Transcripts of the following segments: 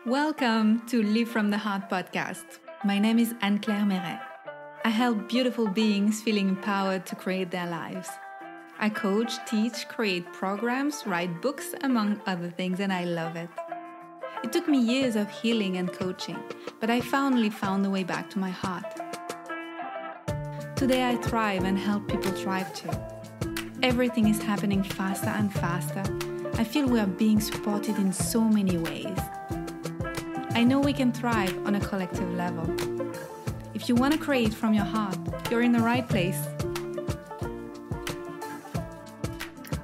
Welcome to Live from the Heart podcast. My name is Anne-Claire Meret. I help beautiful beings feeling empowered to create their lives. I coach, teach, create programs, write books, among other things, and I love it. It took me years of healing and coaching, but I finally found the way back to my heart. Today I thrive and help people thrive too. Everything is happening faster and faster. I feel we are being supported in so many ways. I know we can thrive on a collective level. If you want to create from your heart, you're in the right place.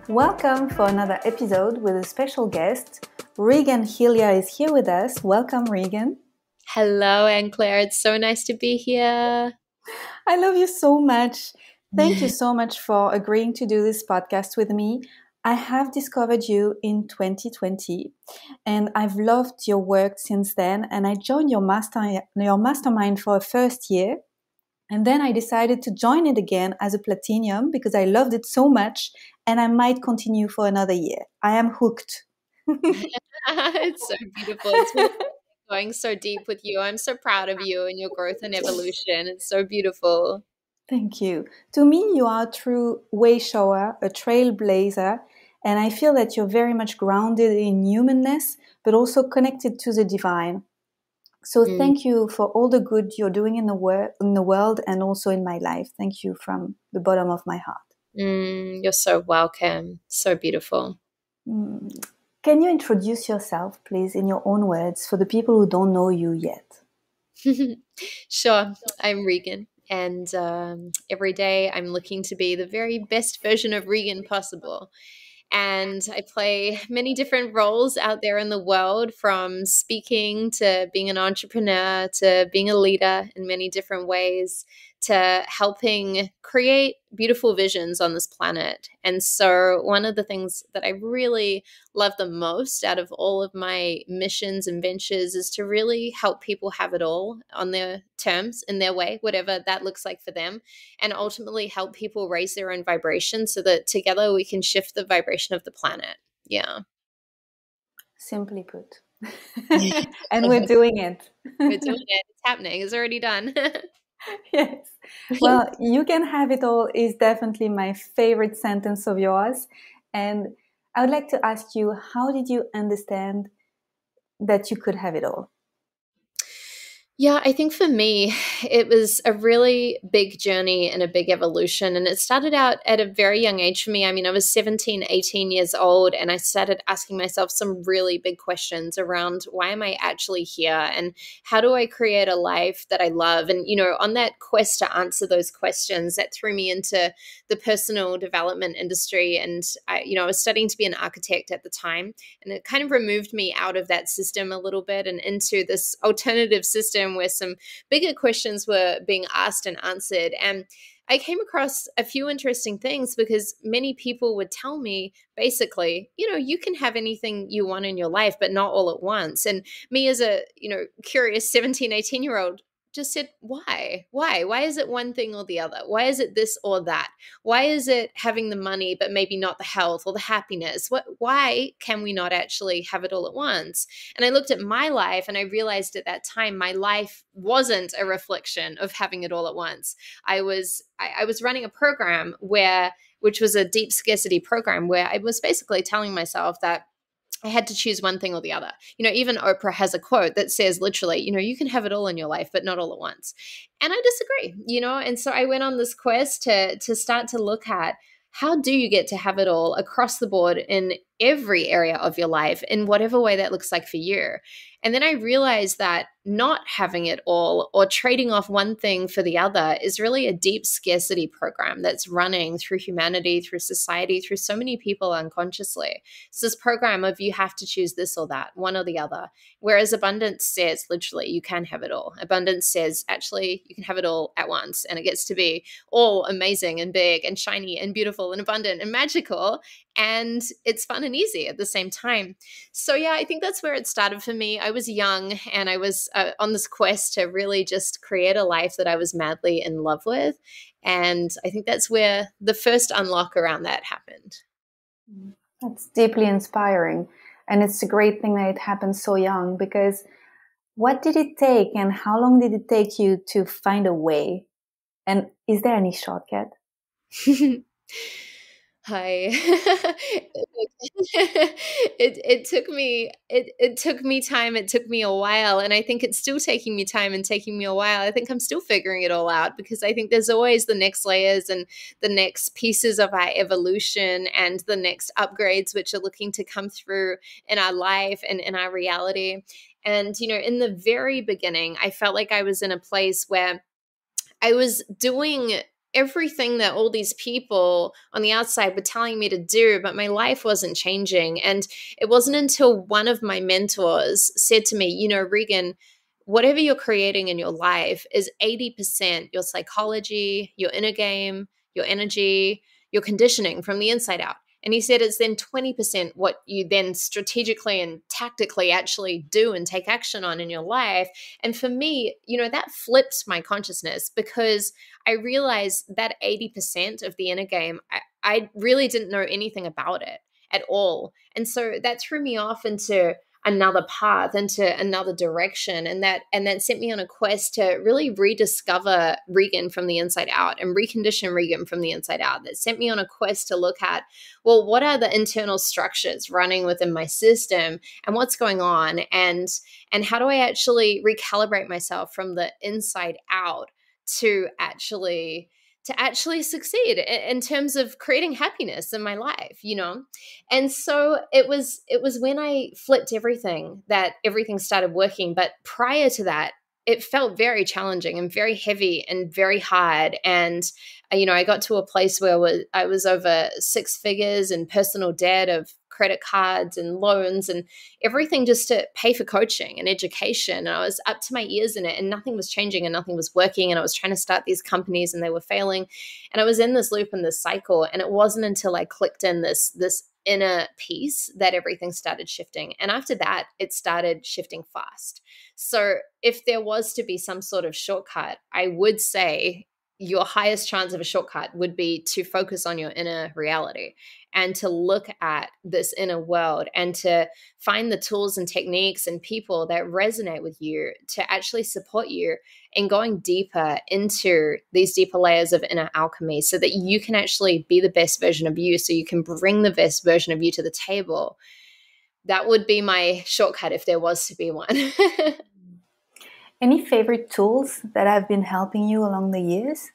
Welcome for another episode with a special guest. Regan Hillyer is here with us. Welcome, Regan. Hello, Anne-Claire. It's so nice to be here. I love you so much. Thank you so much for agreeing to do this podcast with me. I have discovered you in 2020 and I've loved your work since then, and I joined your mastermind for a first year, and then I decided to join it again as a platinum because I loved it so much and I might continue for another year. I am hooked. It's so beautiful. It's really going so deep with you. I'm so proud of you and your growth and evolution. It's so beautiful. Thank you. To me, you are a true way shower, a trailblazer, and I feel that you're very much grounded in humanness, but also connected to the divine. So thank you for all the good you're doing in the world and also in my life. Thank you from the bottom of my heart. You're so welcome. So beautiful. Can you introduce yourself, please, in your own words for the people who don't know you yet? Sure. I'm Regan. And every day I'm looking to be the very best version of Regan possible. And I play many different roles out there in the world, from speaking to being an entrepreneur to being a leader in many different ways, to helping create beautiful visions on this planet. And so one of the things that I really love the most out of all of my missions and ventures is to really help people have it all on their terms, in their way, whatever that looks like for them, and ultimately help people raise their own vibration so that together we can shift the vibration of the planet. Yeah. Simply put. And we're doing it. We're doing it. It's happening. It's already done. Yes. Well, you can have it all is definitely my favorite sentence of yours. And I would like to ask you, how did you understand that you could have it all? Yeah, I think for me, it was a really big journey and a big evolution. And it started out at a very young age for me. I mean, I was 17, 18 years old, and I started asking myself some really big questions around, why am I actually here? And how do I create a life that I love? And, on that quest to answer those questions, that threw me into the personal development industry. And I was studying to be an architect at the time. And it kind of removed me out of that system a little bit and into this alternative system where some bigger questions were being asked and answered. And I came across a few interesting things because many people would tell me, basically, you can have anything you want in your life, but not all at once. And me as a, curious 17, 18-year-old just said, why? Why is it one thing or the other? Why is it this or that? Why is it having the money, but maybe not the health or the happiness? Why can we not actually have it all at once? And I looked at my life and I realized at that time, my life wasn't a reflection of having it all at once. I was running a program which was a deep scarcity program, where I was basically telling myself that I had to choose one thing or the other. Even Oprah has a quote that says literally, you can have it all in your life, but not all at once. And I disagree, and so I went on this quest to start to look at, how do you get to have it all across the board in every area of your life, in whatever way that looks like for you? And then I realized that not having it all or trading off one thing for the other is really a deep scarcity program that's running through humanity, through society, through so many people unconsciously. It's this program of you have to choose this or that, one or the other. Whereas abundance says literally you can have it all. Abundance says actually you can have it all at once, and it gets to be all amazing and big and shiny and beautiful and abundant and magical. And it's fun and easy at the same time. So yeah, I think that's where it started for me. I was young and I was on this quest to really just create a life that I was madly in love with. And I think that's where the first unlock around that happened. That's deeply inspiring. And it's a great thing that it happened so young, because what did it take and how long did it take you to find a way? And is there any shortcut? Hi. It took me it took me time, it took me a while, and I think it's still taking me time and taking me a while. I think I'm still figuring it all out because I think there's always the next layers and the next pieces of our evolution and the next upgrades which are looking to come through in our life and in our reality. And in the very beginning, I felt like I was in a place where I was doing everything that all these people on the outside were telling me to do, but my life wasn't changing. And it wasn't until one of my mentors said to me, Regan, whatever you're creating in your life is 80% your psychology, your inner game, your energy, your conditioning from the inside out. And he said it's then 20% what you then strategically and tactically actually do and take action on in your life. And for me, that flipped my consciousness because I realized that 80% of the inner game, I really didn't know anything about it at all. And so that threw me off into another path, into another direction. And that sent me on a quest to really rediscover Regan from the inside out and recondition Regan from the inside out. That sent me on a quest to look at, well, what are the internal structures running within my system and what's going on? And how do I actually recalibrate myself from the inside out to actually succeed in terms of creating happiness in my life. And so it was when I flipped everything that everything started working. But prior to that, it felt very challenging and very heavy and very hard. And I got to a place where I was over six figures in personal debt of credit cards and loans and everything just to pay for coaching and education. And I was up to my ears in it and nothing was changing and nothing was working. And I was trying to start these companies and they were failing. And I was in this loop and this cycle. And it wasn't until I clicked in this inner peace that everything started shifting. And after that, it started shifting fast. So if there was to be some sort of shortcut, I would say your highest chance of a shortcut would be to focus on your inner reality and to look at this inner world and to find the tools and techniques and people that resonate with you to actually support you in going deeper into these deeper layers of inner alchemy so that you can actually be the best version of you, so you can bring the best version of you to the table. That would be my shortcut if there was to be one. Any favorite tools that have been helping you along the years?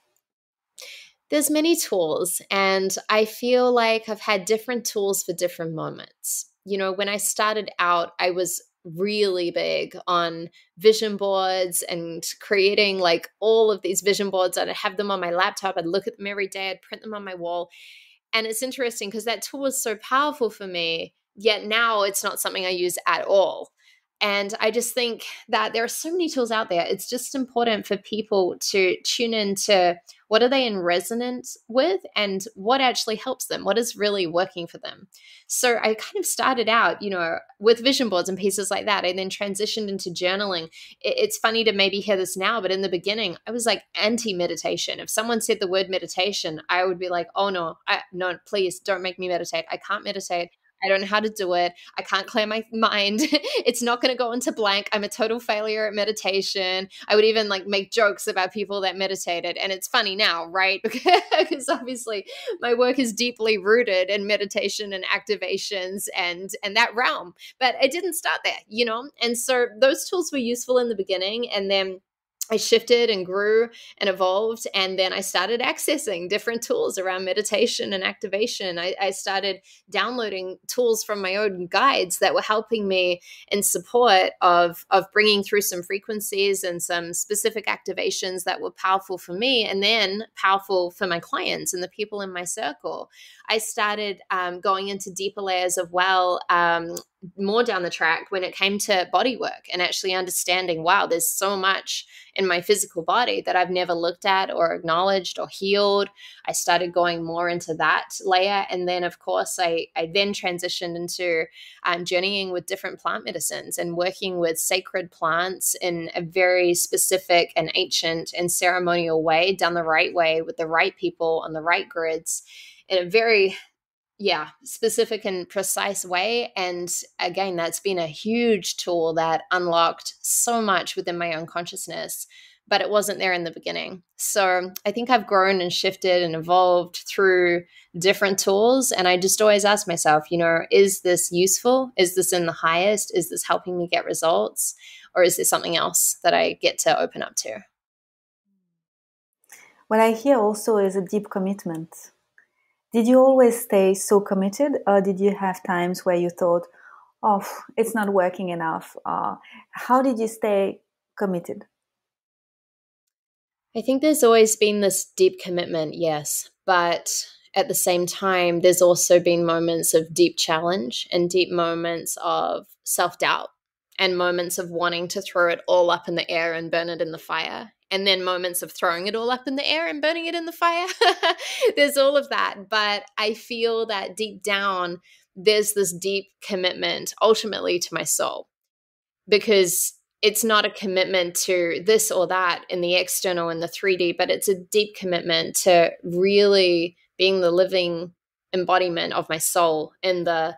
There's many tools, and I feel like I've had different tools for different moments. When I started out, I was really big on vision boards and creating like all of these vision boards. I'd have them on my laptop. I'd look at them every day. I'd print them on my wall. And it's interesting because that tool was so powerful for me, yet now it's not something I use at all. And I just think that there are so many tools out there. It's just important for people to tune into what are they in resonance with and what actually helps them, what is really working for them. So I kind of started out, with vision boards and pieces like that. I then transitioned into journaling. It's funny to maybe hear this now, but in the beginning, I was like anti-meditation. If someone said the word meditation, I would be like, oh no, no, please don't make me meditate. I can't meditate. I don't know how to do it. I can't clear my mind. It's not going to go into blank. I'm a total failure at meditation. I would even like make jokes about people that meditated. And it's funny now, right? Because obviously my work is deeply rooted in meditation and activations and that realm. But I didn't start there. And so those tools were useful in the beginning. And then I shifted and grew and evolved. And then I started accessing different tools around meditation and activation. I started downloading tools from my own guides that were helping me in support of bringing through some frequencies and some specific activations that were powerful for me and then powerful for my clients and the people in my circle. I started going into deeper layers of more down the track when it came to body work and actually understanding, wow, there's so much in my physical body that I've never looked at or acknowledged or healed. I started going more into that layer. And then, of course, I then transitioned into journeying with different plant medicines and working with sacred plants in a very specific and ancient and ceremonial way, done the right way with the right people on the right grids in a very specific and precise way. And again, that's been a huge tool that unlocked so much within my own consciousness, but it wasn't there in the beginning. So I think I've grown and shifted and evolved through different tools. And I just always ask myself, is this useful? Is this in the highest? Is this helping me get results? Or is there something else that I get to open up to? What I hear also is a deep commitment. Did you always stay so committed, or did you have times where you thought, oh, it's not working enough? How did you stay committed? I think there's always been this deep commitment, yes. But at the same time, there's also been moments of deep challenge and deep moments of self-doubt and moments of wanting to throw it all up in the air and burn it in the fire. And then moments of throwing it all up in the air and burning it in the fire. There's all of that. But I feel that deep down, there's this deep commitment ultimately to my soul, because it's not a commitment to this or that in the external, in the 3D, but it's a deep commitment to really being the living embodiment of my soul in the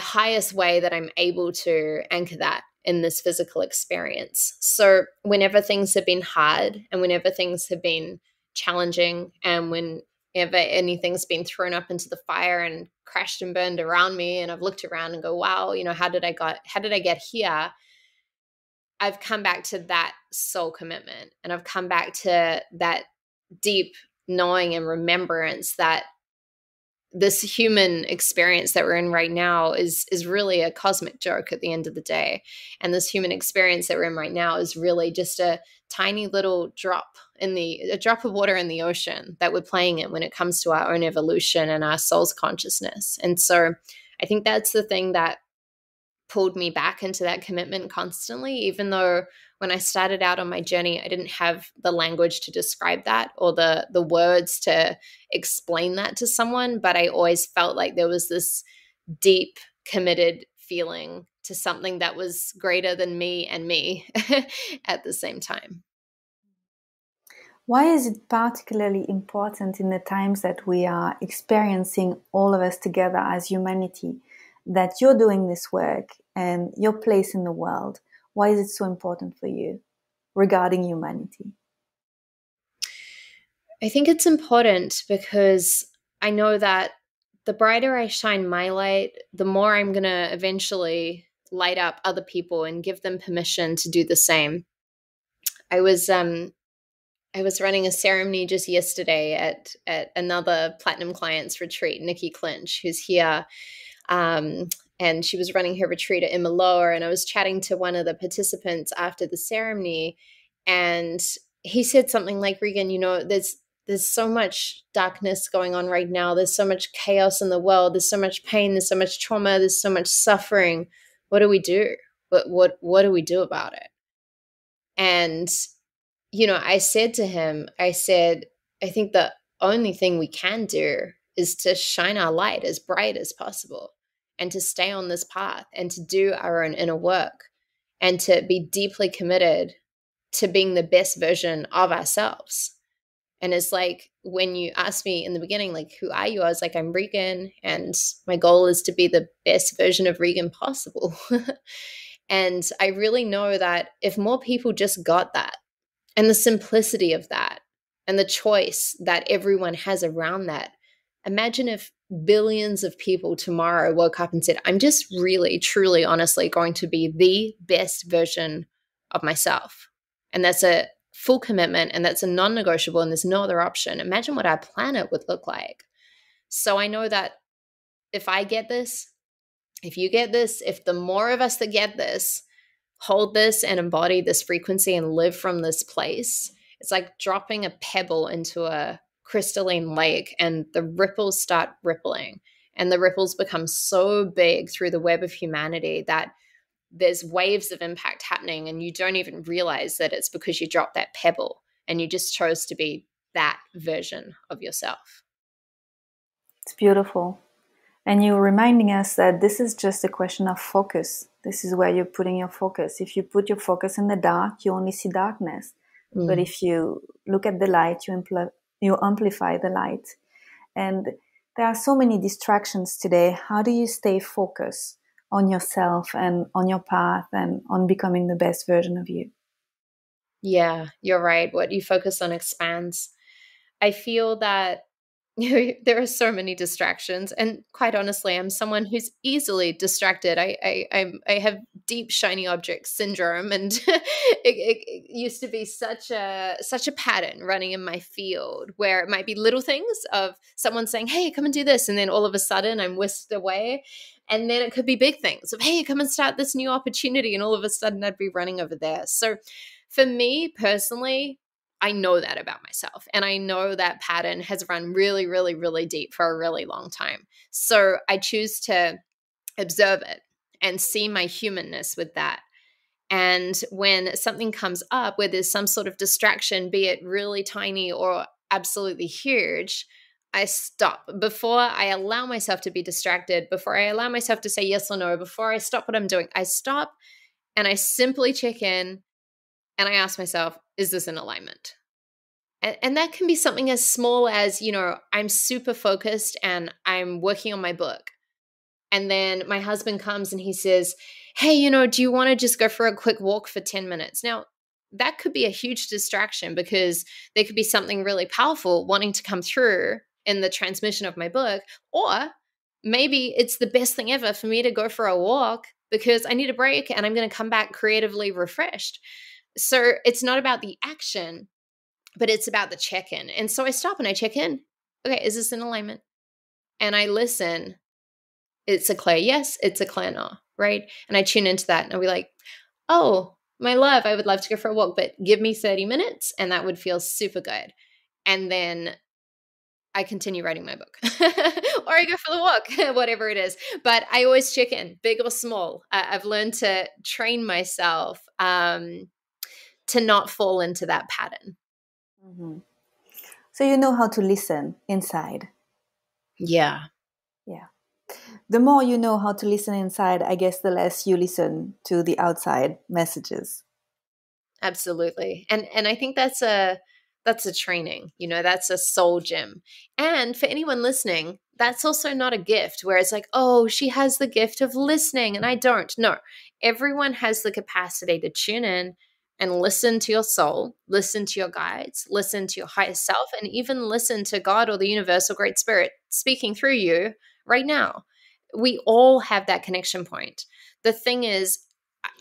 highest way that I'm able to anchor that in this physical experience. So whenever things have been hard and whenever things have been challenging and whenever anything's been thrown up into the fire and crashed and burned around me, and I've looked around and go, wow, how did I get here? I've come back to that soul commitment, and I've come back to that deep knowing and remembrance that this human experience that we're in right now is really a cosmic joke at the end of the day. And this human experience that we're in right now is really just a tiny little drop a drop of water in the ocean that we're playing in when it comes to our own evolution and our soul's consciousness. And so I think that's the thing that pulled me back into that commitment constantly, even though when I started out on my journey, I didn't have the language to describe that or the words to explain that to someone. But I always felt like there was this deep, committed feeling to something that was greater than me and me at the same time. Why is it particularly important in the times that we are experiencing, all of us together as humanity, that you're doing this work and your place in the world? Why is it so important for you regarding humanity? I think it's important because I know that the brighter I shine my light, the more I'm going to eventually light up other people and give them permission to do the same. I was running a ceremony just yesterday at another platinum client's retreat, Nikki Clinch, who's here. And she was running her retreat at Imaloa, and I was chatting to one of the participants after the ceremony, and he said something like, Regan, there's so much darkness going on right now. There's so much chaos in the world. There's so much pain. There's so much trauma. There's so much suffering. What do we do? What do we do about it? And, I said to him, I think the only thing we can do is to shine our light as bright as possible and to stay on this path and to do our own inner work and to be deeply committed to being the best version of ourselves. And it's like when you asked me in the beginning, like, who are you? I was like, I'm Regan, and my goal is to be the best version of Regan possible. And I really know that if more people just got that and the simplicity of that and the choice that everyone has around that, imagine if billions of people tomorrow woke up and said, I'm just really, truly, honestly going to be the best version of myself. And that's a full commitment, and that's a non-negotiable, and there's no other option. Imagine what our planet would look like. So I know that if I get this, if you get this, if the more of us that get this, hold this and embody this frequency and live from this place, it's like dropping a pebble into a crystalline lake and the ripples start rippling, and the ripples become so big through the web of humanity that there's waves of impact happening, and you don't even realize that it's because you dropped that pebble and you just chose to be that version of yourself. It's beautiful. And you're reminding us that this is just a question of focus. This is where you're putting your focus. If you put your focus in the dark, you only see darkness. But if you look at the light, you amplify the light. And There are so many distractions today. How do you stay focused on yourself and on your path and on becoming the best version of you? Yeah, you're right. What you focus on expands. I feel that there are so many distractions, and quite honestly, I'm someone who's easily distracted. I have deep shiny object syndrome, and it used to be such a pattern running in my field where it might be little things of someone saying, "Hey, come and do this," and then all of a sudden I'm whisked away. And then it could be big things of, "Hey, come and start this new opportunity," and all of a sudden I'd be running over there. So for me personally, I know that about myself. And I know that pattern has run really, really, really deep for a really long time. So I choose to observe it and see my humanness with that. And when something comes up where there's some sort of distraction, be it really tiny or absolutely huge, I stop before I allow myself to be distracted, before I allow myself to say yes or no, before I stop what I'm doing. I stop and I simply check in and I ask myself, is this in alignment? And that can be something as small as, I'm super focused and I'm working on my book. And then my husband comes and he says, "Hey, do you want to just go for a quick walk for 10 minutes?" Now, that could be a huge distraction because there could be something really powerful wanting to come through in the transmission of my book. Or maybe it's the best thing ever for me to go for a walk because I need a break and I'm going to come back creatively refreshed. So it's not about the action, but it's about the check-in. And so I stop and I check in. Okay, is this in alignment? And I listen. It's a clear yes, it's a clear no, right? And I tune into that and I'll be like, "Oh, my love, I would love to go for a walk, but give me 30 minutes and that would feel super good." And then I continue writing my book or I go for the walk, whatever it is. But I always check in, big or small. I've learned to train myself to not fall into that pattern. Mm-hmm. So you know how to listen inside. Yeah. Yeah. The more you know how to listen inside, I guess the less you listen to the outside messages. Absolutely. And I think that's a training, that's a soul gym. And for anyone listening, that's also not a gift where it's like, "Oh, she has the gift of listening and I don't." No. Everyone has the capacity to tune in and listen to your soul, listen to your guides, listen to your higher self, and even listen to God or the universal great spirit speaking through you right now. We all have that connection point. The thing is,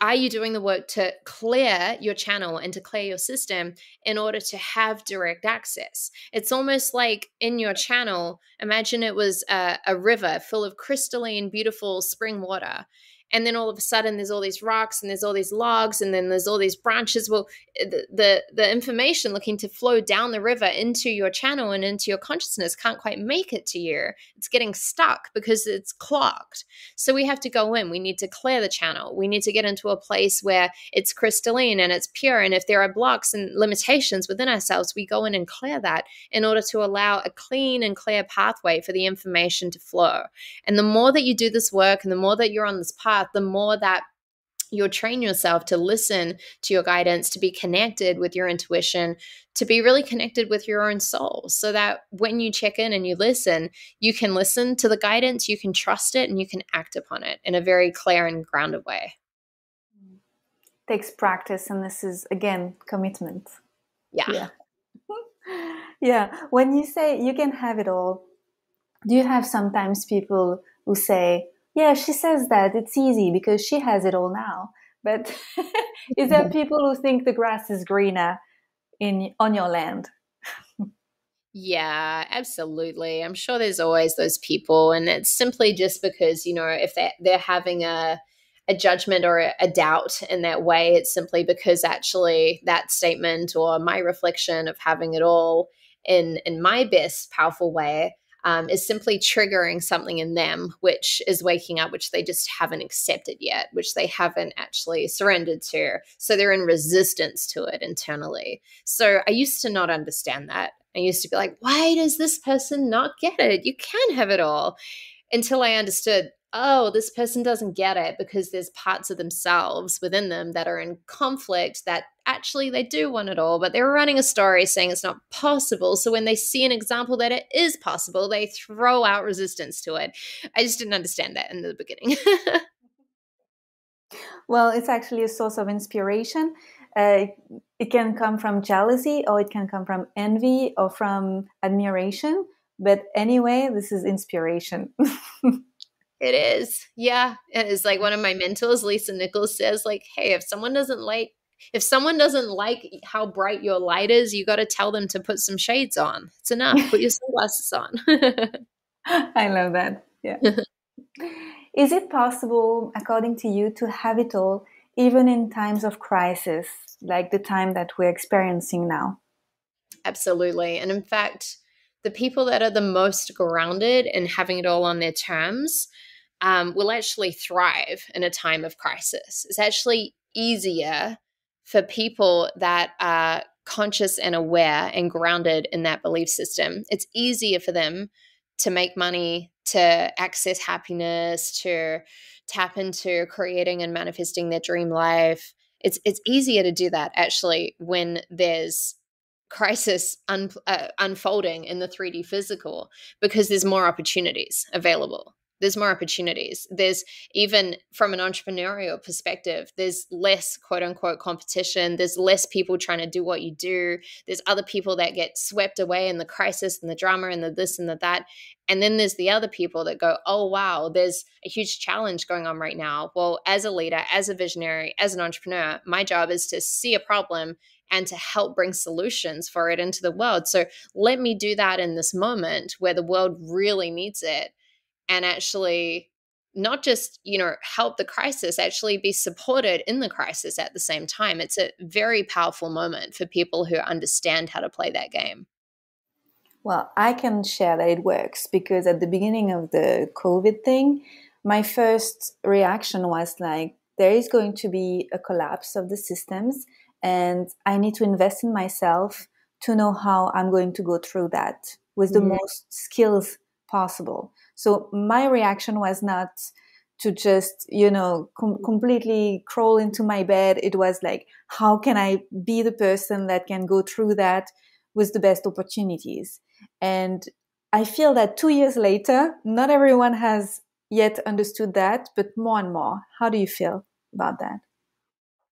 are you doing the work to clear your channel and to clear your system in order to have direct access? It's almost like in your channel, imagine it was a river full of crystalline, beautiful spring water. And then all of a sudden there's all these rocks and there's all these logs and then there's all these branches. Well, the information looking to flow down the river into your channel and into your consciousness can't quite make it to you. It's getting stuck because it's clogged. So we have to go in. We need to clear the channel. We need to get into a place where it's crystalline and it's pure. And if there are blocks and limitations within ourselves, we go in and clear that in order to allow a clean and clear pathway for the information to flow. And the more that you do this work and the more that you're on this path, the more that you'll train yourself to listen to your guidance, to be connected with your intuition, to be really connected with your own soul, so that when you check in and you can listen to the guidance, you can trust it, and you can act upon it in a very clear and grounded way. Takes practice, and this is, again, commitment. Yeah. Yeah. When you say you can have it all, do you have sometimes people who say, "Yeah, she says that it's easy because she has it all now"? But is there people who think the grass is greener on your land? Yeah, absolutely. I'm sure there's always those people, and it's simply just because, if they're having a judgment or a doubt in that way, it's simply because actually that statement or my reflection of having it all in my best powerful way is simply triggering something in them, which is waking up, which they just haven't accepted yet, which they haven't actually surrendered to. So they're in resistance to it internally. So I used to not understand that. I used to be like, "Why does this person not get it? You can have it all." Until I understood oh, this person doesn't get it because there's parts of themselves within them that are in conflict that actually they do want it all, but they're running a story saying it's not possible. So when they see an example that it is possible, they throw out resistance to it. I just didn't understand that in the beginning. Well, it's actually a source of inspiration. Uh, it can come from jealousy, or it can come from envy, or from admiration. But anyway, this is inspiration. It is. Yeah. It is like one of my mentors, Lisa Nichols, says, like, hey, if someone doesn't like how bright your light is, you got to tell them to put some shades on. It's enough. Put your sunglasses on. I love that. Yeah. Is it possible, according to you, to have it all, even in times of crisis, like the time that we're experiencing now? Absolutely. And in fact, the people that are the most grounded and having it all on their terms will actually thrive in a time of crisis. It's actually easier for people that are conscious and aware and grounded in that belief system. It's easier for them to make money, to access happiness, to tap into creating and manifesting their dream life. It's easier to do that actually when there's crisis unfolding in the 3D physical, because there's more opportunities available. There's more opportunities. There's, even from an entrepreneurial perspective, there's less quote unquote competition. There's less people trying to do what you do. There's other people that get swept away in the crisis and the drama and the this and the that. And then there's the other people that go, oh, wow, there's a huge challenge going on right now. Well, as a leader, as a visionary, as an entrepreneur, my job is to see a problem and to help bring solutions for it into the world. So let me do that in this moment where the world really needs it, and actually not just, help the crisis, actually be supported in the crisis at the same time. It's a very powerful moment for people who understand how to play that game. Well, I can share that it works because at the beginning of the COVID thing, my first reaction was like, there is going to be a collapse of the systems, and I need to invest in myself to know how I'm going to go through that with the Mhm. most skills possible. So my reaction was not to just, completely crawl into my bed. It was like, how can I be the person that can go through that with the best opportunities? And I feel that 2 years later, not everyone has yet understood that, but more and more. How do you feel about that?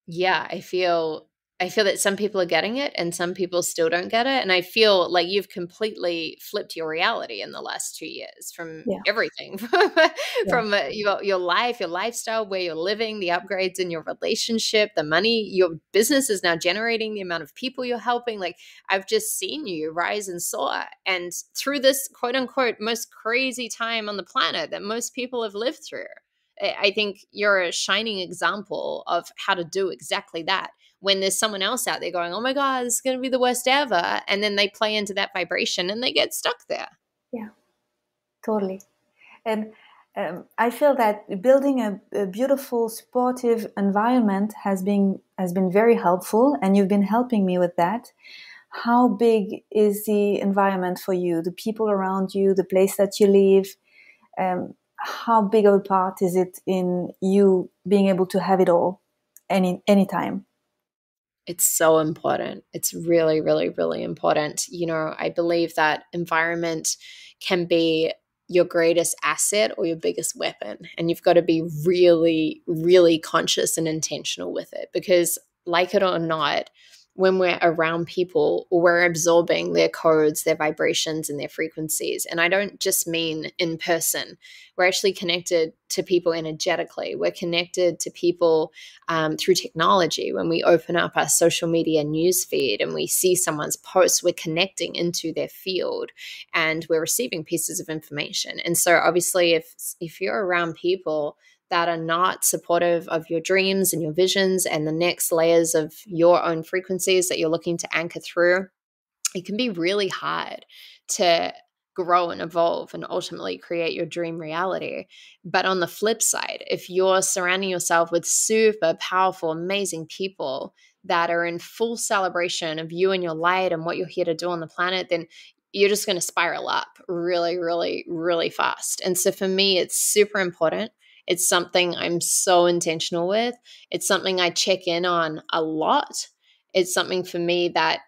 Yeah, I feel that some people are getting it and some people still don't get it. And I feel like you've completely flipped your reality in the last 2 years, from Yeah, everything, yeah, from your life, your lifestyle, where you're living, the upgrades in your relationship, the money your business is now generating, the amount of people you're helping. Like, I've just seen you rise and soar. And through this quote unquote most crazy time on the planet that most people have lived through, I think you're a shining example of how to do exactly that. When there's someone else out there going, oh my God, this is going to be the worst ever. And then they play into that vibration and they get stuck there. yeah, totally. And I feel that building a beautiful, supportive environment has been very helpful, and you've been helping me with that. How big is the environment for you? The people around you, the place that you live. How big of a part is it in you being able to have it all, anytime? It's so important. It's really, really, really important. I believe that environment can be your greatest asset or your biggest weapon. And you've got to be really, really conscious and intentional with it, because, like it or not, when we're around people, we're absorbing their codes, their vibrations, and their frequencies. And I don't just mean in person. We're actually connected to people energetically. We're connected to people through technology. When we open up our social media news feed and we see someone's post, we're connecting into their field and we're receiving pieces of information. And so obviously if you're around people that are not supportive of your dreams and your visions and the next layers of your own frequencies that you're looking to anchor through, it can be really hard to grow and evolve and ultimately create your dream reality. But on the flip side, if you're surrounding yourself with super powerful, amazing people that are in full celebration of you and your light and what you're here to do on the planet, then you're just going to spiral up really, really, really fast. And so for me, it's super important. It's something I'm so intentional with. It's something I check in on a lot. It's something for me that,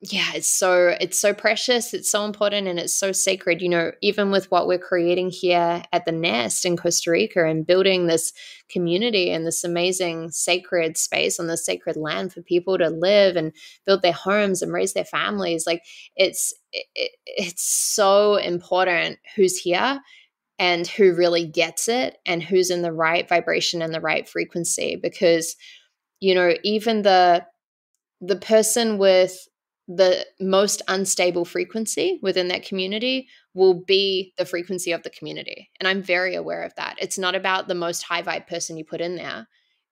yeah, it's so precious, it's so important, and it's so sacred. Even with what we're creating here at the Nest in Costa Rica and building this community and this amazing sacred space on this sacred land for people to live and build their homes and raise their families, like it's so important who's here and who really gets it and who's in the right vibration and the right frequency. Because even the person with the most unstable frequency within that community will be the frequency of the community. And I'm very aware of that. It's not about the most high vibe person you put in there.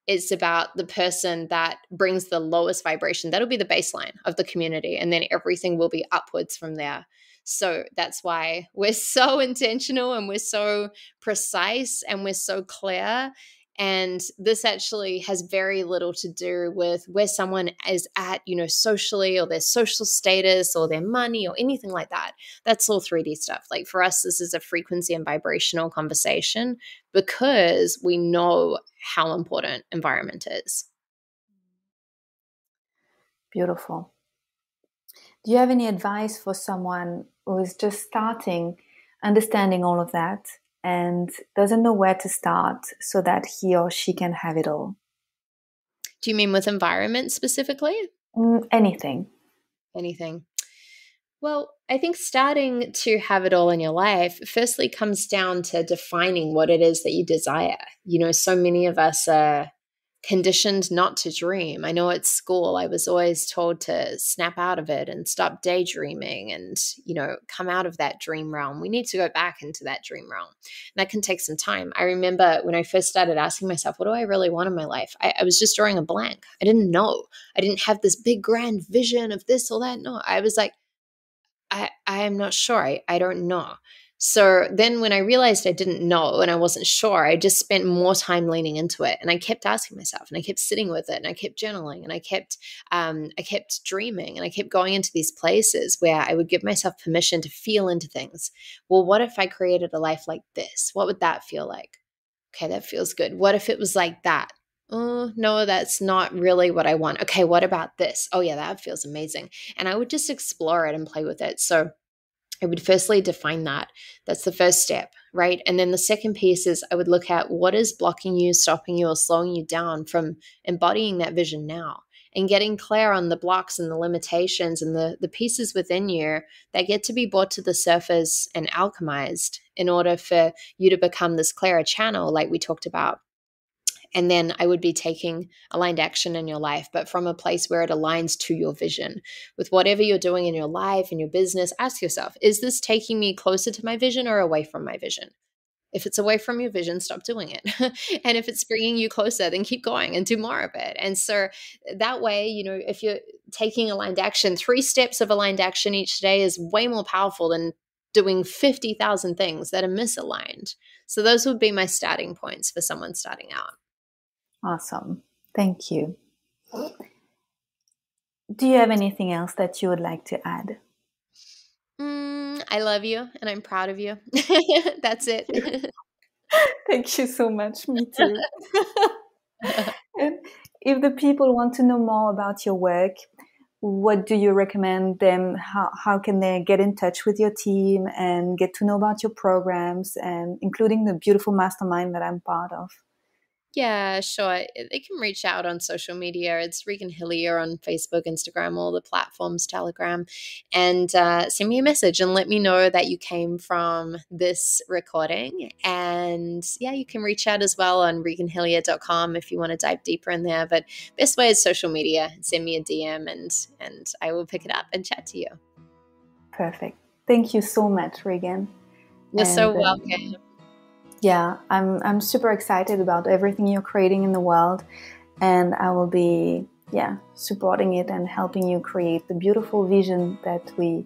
It's about the person that brings the lowest vibration. That'll be the baseline of the community. And then everything will be upwards from there. So that's why we're so intentional and we're so precise and we're so clear. And this actually has very little to do with where someone is at, socially, or their social status or their money or anything like that. That's all 3D stuff. Like for us, this is a frequency and vibrational conversation because we know how important environment is. Beautiful. Do you have any advice for someone who is just starting, understanding all of that, and doesn't know where to start so that he or she can have it all? Do you mean with environment specifically? Anything. Anything. Well, I think starting to have it all in your life firstly comes down to defining what it is that you desire. So many of us are conditioned not to dream. I know at school I was always told to snap out of it and stop daydreaming and, come out of that dream realm. We need to go back into that dream realm. And that can take some time. I remember when I first started asking myself, what do I really want in my life? I was just drawing a blank. I didn't know. I didn't have this big grand vision of this or that. No, I was like, I am not sure. I don't know. So then when I realized I didn't know and I wasn't sure, I just spent more time leaning into it. And I kept asking myself and I kept sitting with it and I kept journaling and I kept dreaming and I kept going into these places where I would give myself permission to feel into things. Well, what if I created a life like this? What would that feel like? Okay, that feels good. What if it was like that? Oh, no, that's not really what I want. Okay, what about this? Oh, yeah, that feels amazing. And I would just explore it and play with it. So I would firstly define that. That's the first step, right? And then the second piece is I would look at what is blocking you, stopping you, or slowing you down from embodying that vision now and getting clear on the blocks and the limitations and the pieces within you that get to be brought to the surface and alchemized in order for you to become this clearer channel like we talked about. And then I would be taking aligned action in your life, but from a place where it aligns to your vision. With whatever you're doing in your life, in your business, ask yourself, is this taking me closer to my vision or away from my vision? If it's away from your vision, stop doing it. And if it's bringing you closer, then keep going and do more of it. And so that way, if you're taking aligned action, 3 steps of aligned action each day is way more powerful than doing 50,000 things that are misaligned. So those would be my starting points for someone starting out. Awesome. Thank you. Do you have anything else that you would like to add? I love you and I'm proud of you. That's it. Thank you so much. Me too. And if the people want to know more about your work, what do you recommend them? How can they get in touch with your team and get to know about your programs, and including the beautiful mastermind that I'm part of? Yeah, sure. They can reach out on social media. It's Regan Hillyer on Facebook, Instagram, all the platforms, Telegram, and send me a message and let me know that you came from this recording. And yeah, you can reach out as well on reganhillyer.com if you want to dive deeper in there. But best way is social media. Send me a DM and I will pick it up and chat to you. Perfect. Thank you so much, Regan. You're so welcome. Yeah, I'm super excited about everything you're creating in the world, and I will be supporting it and helping you create the beautiful vision that we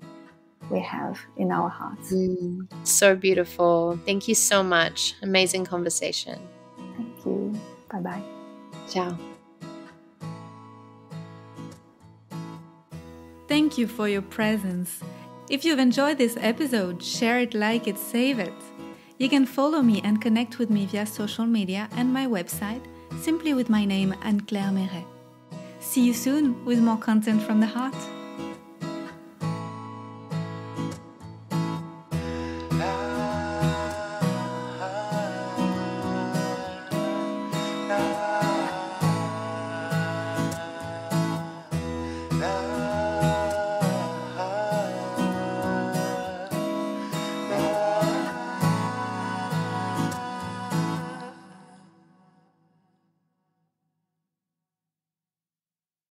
have in our hearts. So beautiful. Thank you so much. Amazing conversation. Thank you. Bye-bye. Ciao. Thank you for your presence. If you've enjoyed this episode, share it, like it, save it. You can follow me and connect with me via social media and my website, simply with my name, Anne-Claire Méret. See you soon with more content from the heart.